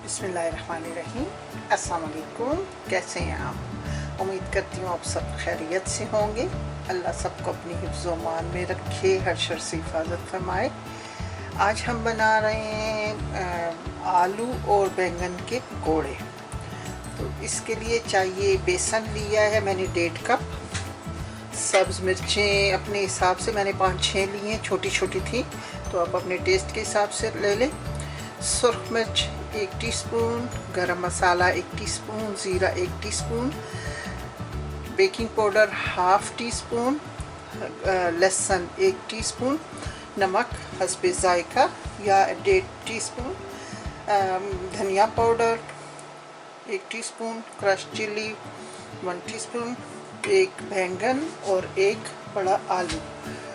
बिस्मिल्लाहिर्रहमानिर्रहीम। अस्सलाम वालेकुम। कैसे हैं आप? उम्मीद करती हूँ आप सब खैरियत से होंगे। अल्लाह सबको अपनी हिफ्ज़ व मान में रखे, हर शर से हिफाजत फरमाए। आज हम बना रहे हैं आलू और बैंगन के पकोड़े। तो इसके लिए चाहिए बेसन लिया है मैंने 1.5 कप। सब्ज़ मिर्चें अपने हिसाब से मैंने 5-6 ली हैं, छोटी छोटी थी, तो आप अपने टेस्ट के हिसाब से ले लें। सुरख मिर्च 1 टीस्पून, गरम मसाला 1 टीस्पून, ज़ीरा 1 टीस्पून, बेकिंग पाउडर 1/2 टीस्पून, लहसुन 1 टीस्पून, नमक हस्बे जायका या 1.5 टीस्पून, धनिया powder 1 teaspoon, crush chilli 1 teaspoon, एक बैंगन और एक बड़ा आलू।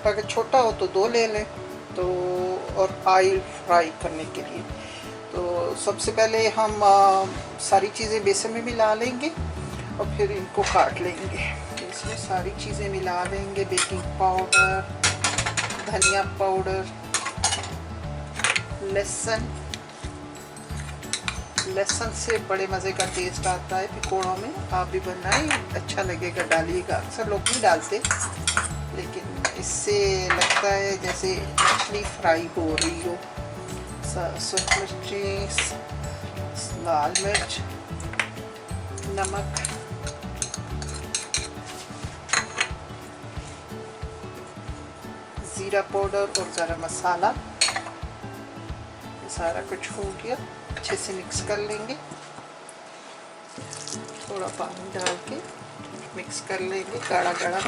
अगर छोटा हो तो 2 ले लें। तो और ऑयल फ्राई करने के लिए तो सबसे पहले हम सारी चीज़ें बेसन में मिला लेंगे और फिर इनको काट लेंगे। तो इसमें सारी चीज़ें मिला लेंगे, बेकिंग पाउडर, धनिया पाउडर, लहसुन से बड़े मज़े का टेस्ट आता है पकौड़ों में। आप भी बनाएं, अच्छा लगेगा, डालिएगा। अक्सर लोग नहीं डालते, लेकिन इससे लगता है जैसे मछली फ्राई हो रही हो। सूरख मिर्ची, लाल मिर्च, नमक, ज़ीरा पाउडर और गरम मसाला, ये सारा कुछ हो गया। अच्छे से मिक्स कर लेंगे। थोड़ा पानी डाल के मिक्स कर लेंगे गाढ़ा गाढ़ा।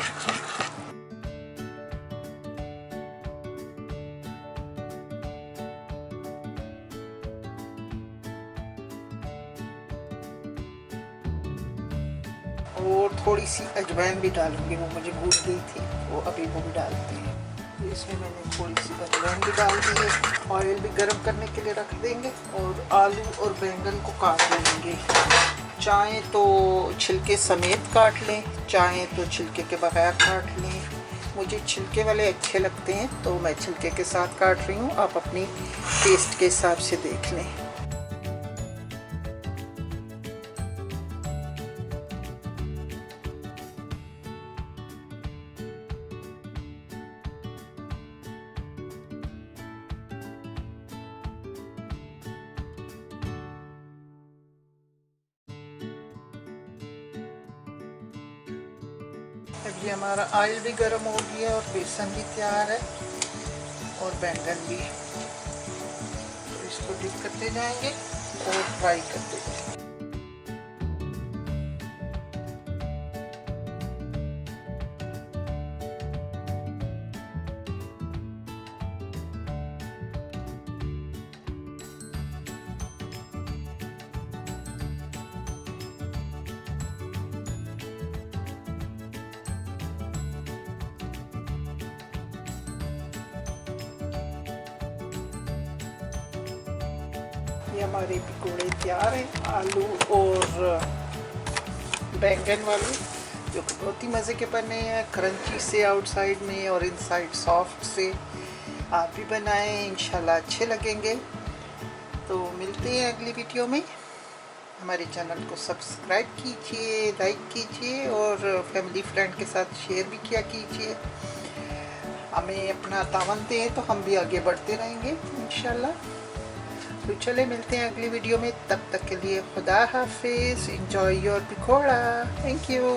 और थोड़ी सी अजवाइन भी डालूंगी, वो मुझे भूल गई थी, वो अभी वो भी डालते हैं। तो इसमें मैंने थोड़ी सी अजवाइन भी डाल दी है। ऑयल भी गर्म करने के लिए रख देंगे और आलू और बैंगन को काट लेंगे। चाहे तो छिलके समेत काट लें, चाहे तो छिलके के बगैर काट लें। मुझे छिलके वाले अच्छे लगते हैं तो मैं छिलके के साथ काट रही हूँ। आप अपनी टेस्ट के हिसाब से देख लें। अभी हमारा ऑयल भी गर्म हो गया और बेसन भी तैयार है और बैंगन भी। तो इसको डिप करते जाएंगे और फ्राई करते जाएंगे। ये हमारे पकौड़े तैयार हैं, आलू और बैंगन वाले, जो कि बहुत ही मज़े के बने हैं। क्रंची से आउटसाइड में और इनसाइड सॉफ्ट से। आप भी बनाएं, इंशाल्लाह अच्छे लगेंगे। तो मिलते हैं अगली वीडियो में। हमारे चैनल को सब्सक्राइब कीजिए, लाइक कीजिए और फैमिली फ्रेंड के साथ शेयर भी किया कीजिए। हमें अपना तावन दें तो हम भी आगे बढ़ते रहेंगे इंशाल्लाह। तो चले मिलते हैं अगली वीडियो में। तब तक के लिए खुदा हाफिज़। Enjoy your pakora. Thank you.